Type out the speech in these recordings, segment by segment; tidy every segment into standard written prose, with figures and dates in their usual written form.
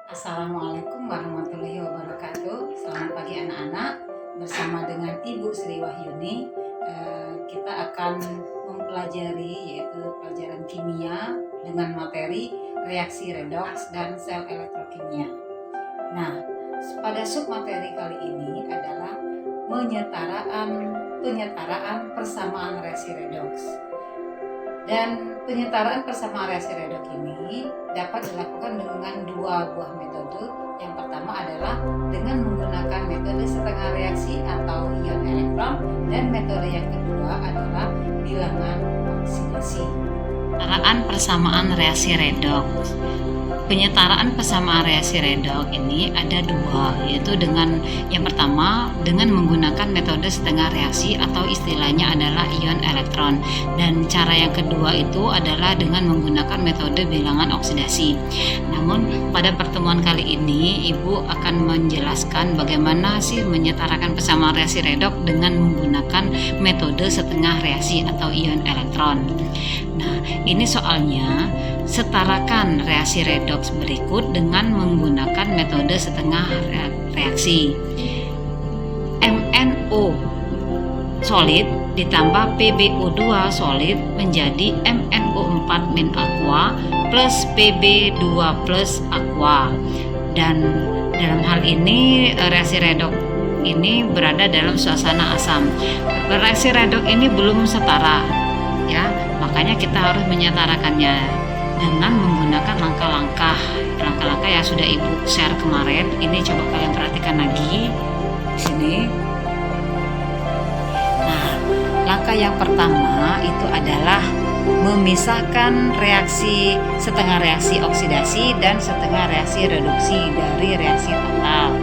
Assalamualaikum warahmatullahi wabarakatuh. Selamat pagi anak-anak. Bersama dengan Ibu Sri Wahyuni, kita akan mempelajari yaitu pelajaran kimia dengan materi reaksi redoks dan sel elektrokimia. Nah, pada submateri kali ini adalah penyetaraan persamaan reaksi redoks. Dan penyetaraan persamaan reaksi redoks ini dapat dilakukan dengan dua buah metode. Yang pertama adalah dengan menggunakan metode setengah reaksi atau ion elektron, dan metode yang kedua adalah bilangan oksidasi. Penyetaraan persamaan reaksi redoks. Penyetaraan persamaan reaksi redoks ini ada dua, yaitu dengan yang pertama dengan menggunakan metode setengah reaksi atau istilahnya adalah ion elektron, dan cara yang kedua itu adalah dengan menggunakan metode bilangan oksidasi. Namun pada pertemuan kali ini Ibu akan menjelaskan bagaimana sih menyetarakan persamaan reaksi redoks dengan menggunakan metode setengah reaksi atau ion elektron. Nah, ini soalnya setarakan reaksi redoks berikut dengan menggunakan metode setengah reaksi. MnO solid ditambah PbO2 solid menjadi MnO4- aqua plus Pb2 plus aqua. Dan dalam hal ini reaksi redoks ini berada dalam suasana asam. Reaksi redoks ini belum setara, ya, makanya kita harus menyetarakannya dengan menggunakan langkah-langkah yang sudah Ibu share kemarin. Ini coba kalian perhatikan lagi di sini. Nah, langkah yang pertama itu adalah memisahkan reaksi setengah reaksi oksidasi dan setengah reaksi reduksi dari reaksi total.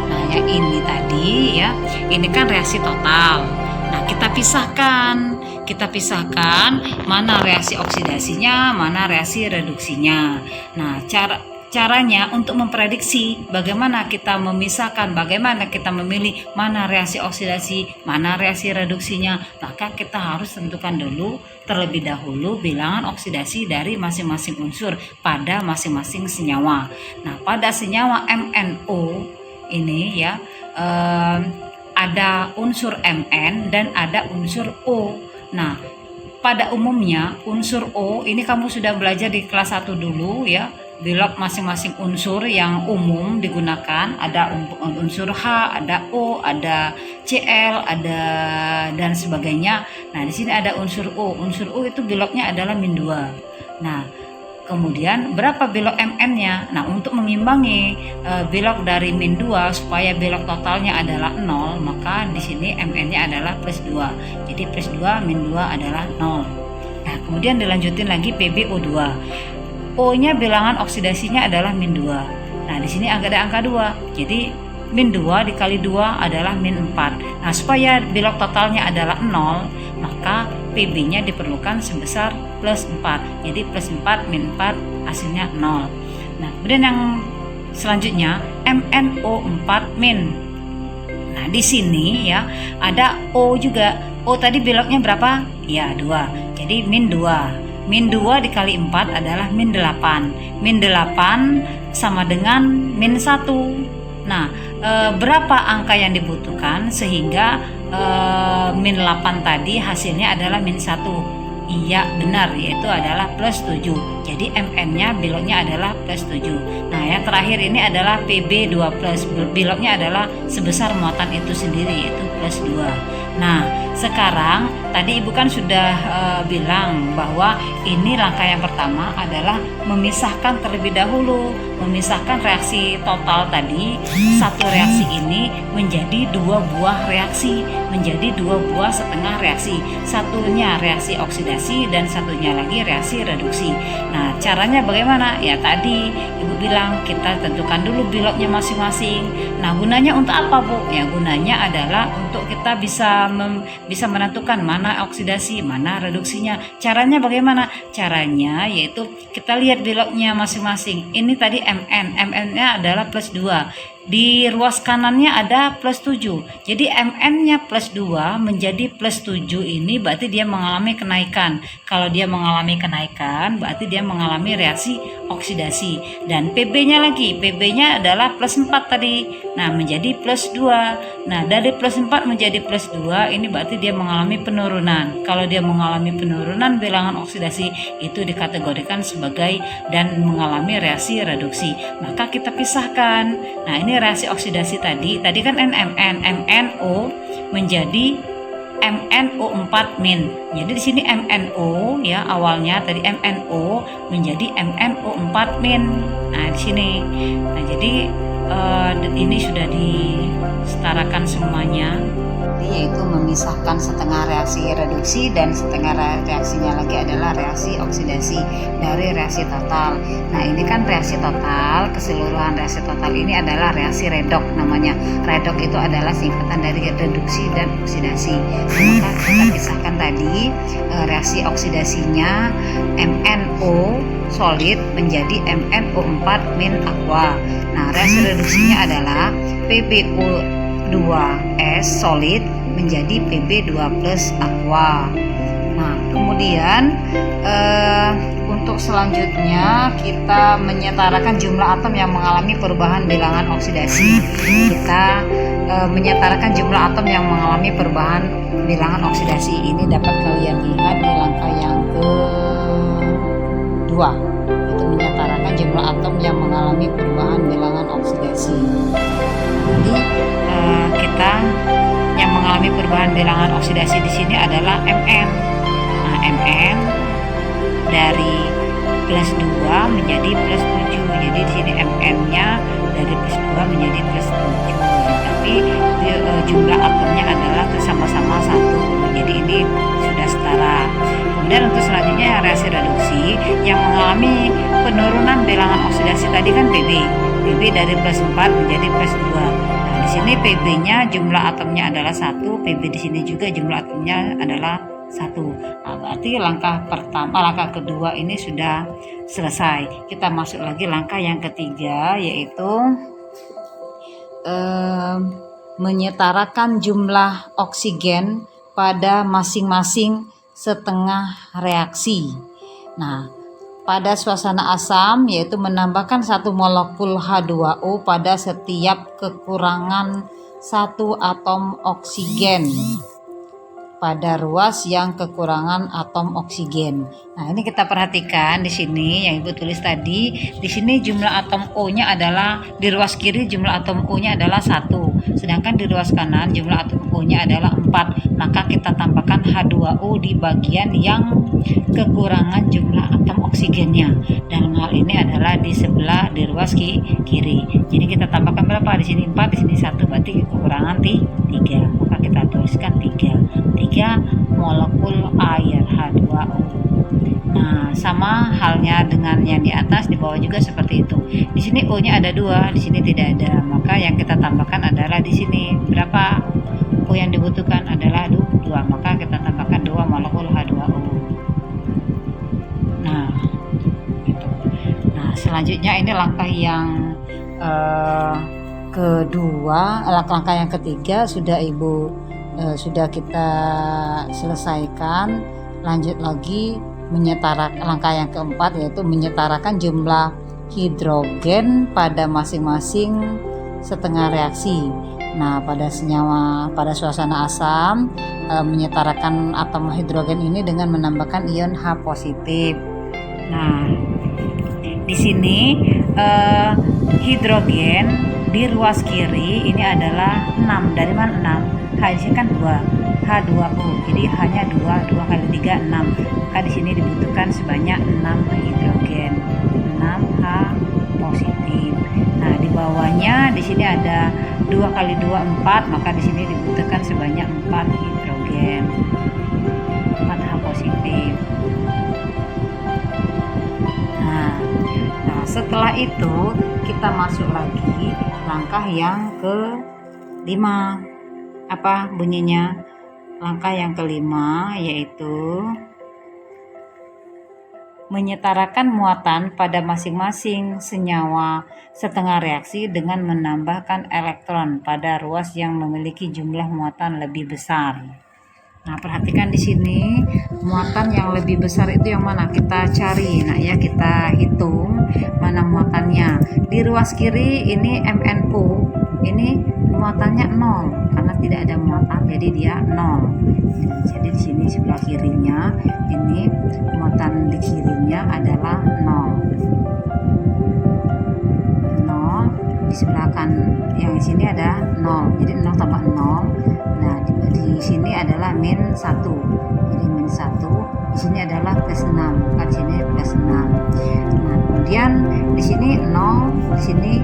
Nah, yang ini tadi ya, ini kan reaksi total. Nah, kita pisahkan mana reaksi oksidasinya, mana reaksi reduksinya. Nah, caranya untuk memprediksi bagaimana kita memisahkan, bagaimana kita memilih mana reaksi oksidasi, mana reaksi reduksinya, maka kita harus tentukan dulu terlebih dahulu bilangan oksidasi dari masing-masing unsur pada masing-masing senyawa. Nah, pada senyawa MnO ini ya, ada unsur Mn dan ada unsur O. Nah, pada umumnya unsur O ini kamu sudah belajar di kelas 1 dulu ya. Bilog masing-masing unsur yang umum digunakan, ada unsur H, ada O, ada Cl, ada dan sebagainya. Nah, di sini ada unsur O. Unsur O itu bilognya adalah -2. Nah, kemudian berapa bilog Mn-nya? Nah, untuk mengimbangi bilog dari -2 supaya bilog totalnya adalah 0, maka di sini Mn-nya adalah +2. Jadi +2 -2 adalah 0. Nah, kemudian dilanjutin lagi PbO2. O-nya bilangan oksidasinya adalah -2. Nah, di sini ada angka 2. Jadi -2 dikali 2 adalah -4. Nah, supaya bilog totalnya adalah 0, maka Pb-nya diperlukan sebesar +4. Jadi +4 -4 hasilnya 0. Nah, kemudian yang selanjutnya MnO4-. Nah, di sini ya ada O juga. O tadi bilognya berapa? Ya, 2. Jadi -2. -2 dikali 4 adalah -8. -8 sama dengan -1. Nah, berapa angka yang dibutuhkan sehingga -8 tadi hasilnya adalah -1? Iya, benar, yaitu adalah +7. Jadi Mn-nya bilognya adalah +7. Nah, yang terakhir ini adalah Pb2+. Bilognya adalah sebesar muatan itu sendiri, yaitu +2. Nah, sekarang tadi Ibu kan sudah bilang bahwa ini langkah yang pertama adalah memisahkan terlebih dahulu, memisahkan reaksi total tadi, satu reaksi ini menjadi 2 buah reaksi, menjadi 2 buah setengah reaksi. Satunya reaksi oksidasi dan satunya lagi reaksi reduksi. Nah, caranya bagaimana? Ya, tadi Ibu bilang kita tentukan dulu bilognya masing-masing. Nah, gunanya untuk apa, Bu? Ya, gunanya adalah untuk kita bisa menentukan mana oksidasi, mana reduksinya. Caranya bagaimana? Caranya yaitu kita lihat bilognya masing-masing. Ini tadi Mn-nya adalah +2. di ruas kanannya ada plus 7. Jadi Mn-nya plus 2 menjadi plus 7 ini berarti dia mengalami kenaikan. Kalau dia mengalami kenaikan berarti dia mengalami reaksi oksidasi. Dan Pb-nya lagi, Pb-nya adalah plus 4 tadi. Nah, menjadi plus 2. Nah, dari plus 4 menjadi plus 2 ini berarti dia mengalami penurunan. Kalau dia mengalami penurunan bilangan oksidasi itu dikategorikan sebagai dan mengalami reaksi reduksi. Maka kita pisahkan. Nah, ini reaksi oksidasi tadi kan NMN, MNO menjadi MnO4 min. Jadi di sini MnO ya awalnya tadi MnO menjadi MnO4 min. Nah, di sini. Nah, jadi ini sudah disetarakan semuanya, yaitu memisahkan setengah reaksi reduksi dan setengah reaksinya lagi adalah reaksi oksidasi dari reaksi total. Nah, ini kan reaksi total, keseluruhan reaksi total ini adalah reaksi redok namanya. Redok itu adalah singkatan dari reduksi dan oksidasi. Maka kita pisahkan tadi reaksi oksidasinya MnO solid menjadi MnO4 min aqua. Nah, reaksi reduksinya adalah PbO2S solid menjadi Pb2 plus aqua. Nah, kemudian untuk selanjutnya kita menyetarakan jumlah atom yang mengalami perubahan bilangan oksidasi. Kita menyetarakan jumlah atom yang mengalami perubahan bilangan oksidasi. Ini dapat kalian lihat di langkah yang kedua. Itu menyetarakan jumlah atom yang mengalami perubahan bilangan oksidasi. Jadi kita yang mengalami perubahan bilangan oksidasi di sini adalah Mn. Nah, Mn dari plus 2 menjadi plus 7. Jadi di sini Mn-nya dari plus 2 menjadi plus 7. Tapi jumlah atomnya adalah sama-sama 1. Jadi ini sudah setara. Kemudian untuk selanjutnya reaksi reduksi yang mengalami penurunan bilangan oksidasi tadi kan Pb. Pb dari plus 4 menjadi plus 2. Nah, di sini Pb-nya jumlah atomnya adalah 1, Pb di sini juga jumlah atomnya adalah 1. Nah, berarti langkah kedua ini sudah selesai. Kita masuk lagi langkah yang ketiga, yaitu menyetarakan jumlah oksigen pada masing-masing setengah reaksi. Nah, pada suasana asam yaitu menambahkan 1 molekul H2O pada setiap kekurangan 1 atom oksigen pada ruas yang kekurangan atom oksigen. Nah, ini kita perhatikan di sini yang Ibu tulis tadi. Di sini jumlah atom O-nya adalah di ruas kiri jumlah atom O-nya adalah 1, sedangkan di ruas kanan jumlah atom O-nya adalah 4. Maka kita tambahkan H2O di bagian yang kekurangan jumlah atom oksigennya. Dalam hal ini adalah di sebelah di ruas kiri. Jadi kita tambahkan berapa? Di sini 4, di sini 1, berarti kekurangan 3. Maka kita tuliskan 3 molekul air H2O. Nah, sama halnya dengan yang di atas, di bawah juga seperti itu. Di sini O-nya ada 2, di sini tidak ada. Maka yang kita tambahkan adalah di sini berapa? O yang dibutuhkan adalah 2. Maka kita tambahkan 2 molekul H2O. Nah, gitu. Nah, selanjutnya ini langkah yang kedua, langkah yang ketiga sudah sudah kita selesaikan. Lanjut lagi menyetarakan langkah yang keempat, yaitu menyetarakan jumlah hidrogen pada masing-masing setengah reaksi. Nah, pada suasana asam menyetarakan atom hidrogen ini dengan menambahkan ion H positif. Nah, di sini hidrogen di ruas kiri ini adalah 6. Dari mana 6? H di sini kan 2, H2O. Jadi hanya 2 kali 3 6. Maka di sini dibutuhkan sebanyak 6 hidrogen. 6 H positif. Nah, di bawahnya di sini ada 2 kali 2 4, maka di sini dibutuhkan sebanyak 4 hidrogen. 4 H positif. Nah, setelah itu kita masuk lagi langkah yang kelima. Apa bunyinya? Langkah yang kelima yaitu menyetarakan muatan pada masing-masing senyawa setengah reaksi dengan menambahkan elektron pada ruas yang memiliki jumlah muatan lebih besar. Nah, perhatikan di sini muatan yang lebih besar itu yang mana? Kita cari. Nah, ya kita hitung mana muatannya. Di ruas kiri ini MnO. Ini muatannya 0 karena tidak ada muatan, jadi dia 0. Jadi di sini sebelah kirinya ini muatan di kirinya adalah 0. Di sebelah kanan yang di sini ada 0. Jadi 0 tambah 0. Nah, di sini adalah min 1. Jadi min 1. Di sini adalah plus 6. Maka di sini plus 6. Nah, kemudian di sini 0, di sini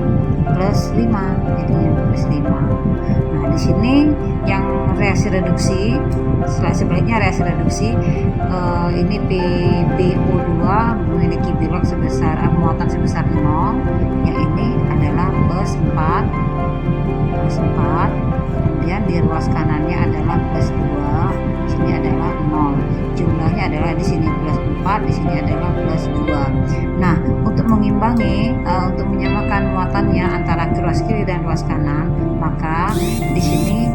plus 5. Jadi plus 5. Nah, di sini yang reaksi reduksi, sebaliknya reaksi reduksi ini PbO2 memiliki bilog sebesar muatan sebesar 0. Yang ini adalah plus 4. Kemudian di ruas kanannya adalah plus 2, di sini adalah 0. Jumlahnya adalah di sini plus 4, di sini adalah plus 2. Nah, untuk mengimbangi, untuk menyamakan muatannya antara ruas kiri dan ruas kanan, maka di sini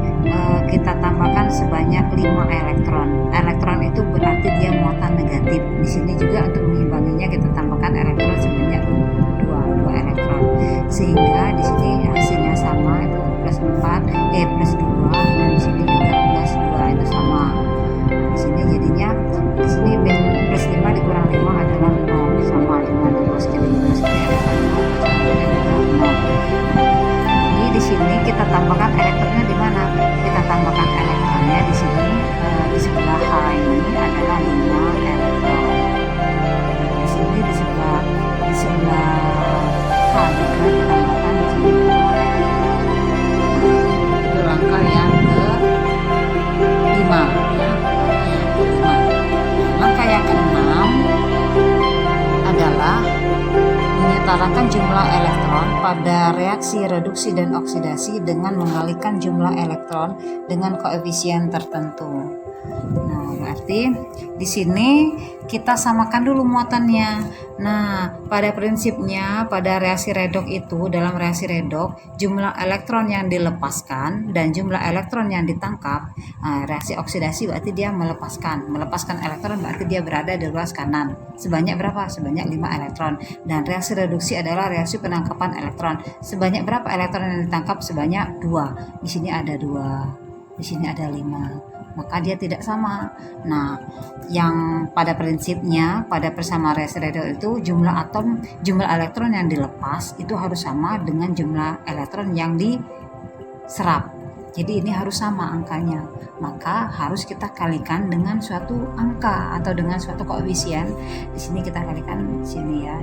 kita tambahkan sebanyak 5 elektron. Elektron itu berarti dia muatan negatif. Di sini juga untuk mengimbanginya kita tambahkan elektron sebanyak 2 elektron. Sehingga di sini hasilnya sama, itu plus 2, dan di sini juga plus 2 itu sama. Di sini jadinya di sini min plus 5 dikurang 5 adalah 0, sama dengan ruas kiri. Jadi di sini kita tambahkan elektronnya di mana? Kita tambahkan elektronnya di sini, di sebelah H ini adalah 5 elektron. Di sini di sebelah H juga ditambahkan di sini 5 elektron. Itu langkah yang ke-5 ya. Langkah yang ke-6 adalah menyetarakan jumlah elektron pada reaksi reduksi dan oksidasi dengan mengalihkan jumlah elektron dengan koefisien tertentu. Nah, berarti di sini kita samakan dulu muatannya. Nah, pada prinsipnya pada reaksi redoks itu, dalam reaksi redoks jumlah elektron yang dilepaskan dan jumlah elektron yang ditangkap. Reaksi oksidasi berarti dia melepaskan elektron, berarti dia berada di ruas kanan. Sebanyak berapa? Sebanyak 5 elektron. Dan reaksi reduksi adalah reaksi penangkapan elektron. Sebanyak berapa elektron yang ditangkap? Sebanyak 2. Di sini ada 2. Di sini ada 5. Maka dia tidak sama. Nah, yang pada prinsipnya pada persamaan reaksi redoks itu jumlah elektron yang dilepas itu harus sama dengan jumlah elektron yang diserap. Jadi ini harus sama angkanya. Maka harus kita kalikan dengan suatu angka atau dengan suatu koefisien. Di sini kita kalikan di sini ya.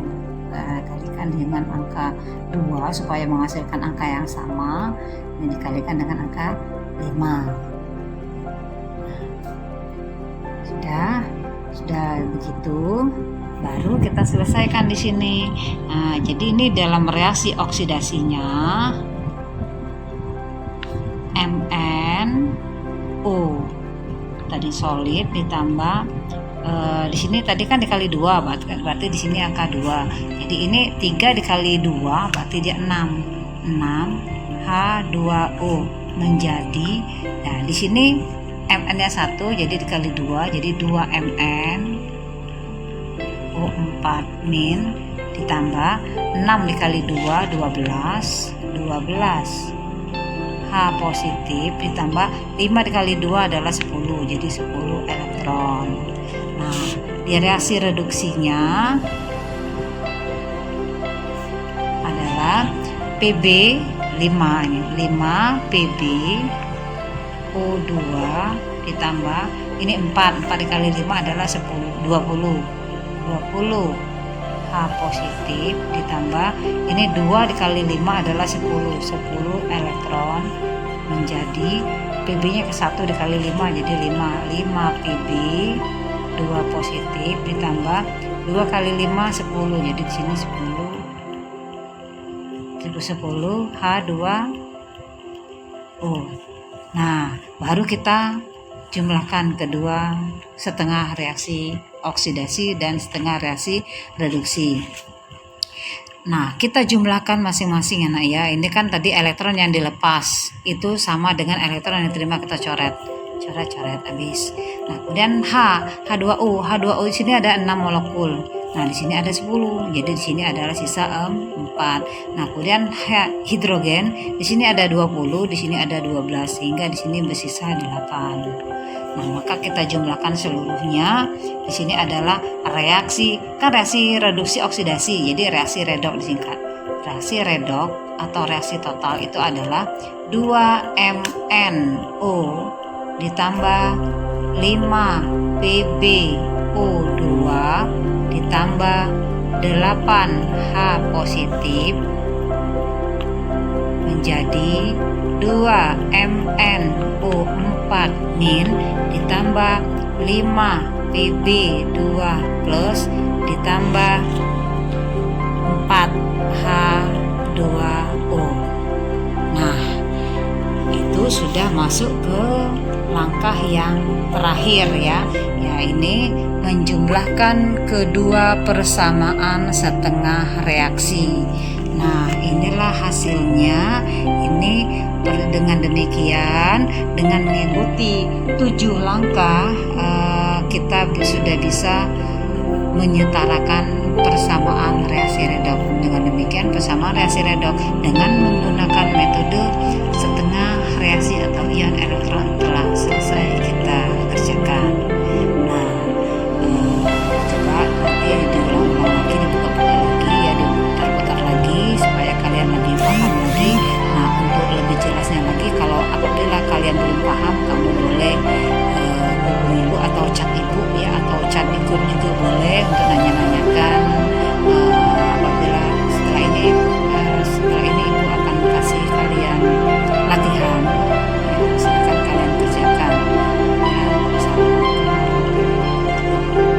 Kalikan dengan angka 2 supaya menghasilkan angka yang sama. Ini dikalikan dengan angka 5. Sudah begitu, baru kita selesaikan di sini. Nah, jadi ini dalam reaksi oksidasinya MnO tadi solid ditambah di sini tadi kan dikali 2, berarti di sini angka 2. Jadi ini 3 dikali 2 berarti dia 6 H2O menjadi, nah di sini Mn-nya 1 jadi dikali 2 jadi 2 Mn O4 min ditambah 6 dikali 2 12 H positif ditambah 5 dikali 2 adalah 10 jadi 10 elektron. Nah, di reaksi reduksinya adalah Pb 5 ini 5 Pb O2 ditambah ini 4 dikali 5 adalah 10 20 H positif ditambah ini 2 dikali 5 adalah 10 elektron menjadi Pb nya ke 1 dikali 5 jadi 5 Pb 2 positif ditambah 2 kali 5 10 jadi di sini 10 H2O. Nah, baru kita jumlahkan kedua setengah reaksi oksidasi dan setengah reaksi reduksi. Nah, kita jumlahkan masing-masing ya nak ya. Ini kan tadi elektron yang dilepas itu sama dengan elektron yang diterima, kita coret habis. Nah, kemudian H2O di sini ada 6 molekul. Nah, di sini ada 10. Jadi di sini adalah sisa 4. Nah, kemudian hidrogen di sini ada 20, di sini ada 12 sehingga di sini bersisa 8. Nah, maka kita jumlahkan seluruhnya. Di sini adalah reaksi reduksi oksidasi. Jadi reaksi redoks disingkat. Reaksi redoks atau reaksi total itu adalah 2MnO ditambah 5 PbO2 ditambah 8H positif menjadi 2MnO4 min ditambah 5 Pb2 plus ditambah 4H2O. Nah, itu sudah masuk ke langkah yang terakhir ya. Ya, ini menjumlahkan kedua persamaan setengah reaksi. Nah, inilah hasilnya. Ini dengan demikian, dengan mengikuti 7 langkah kita sudah bisa menyetarakan persamaan reaksi redoks. Dengan demikian, persamaan reaksi redoks dengan menggunakan metode setengah reaksi atau ion elektron telah selesai kita kerjakan.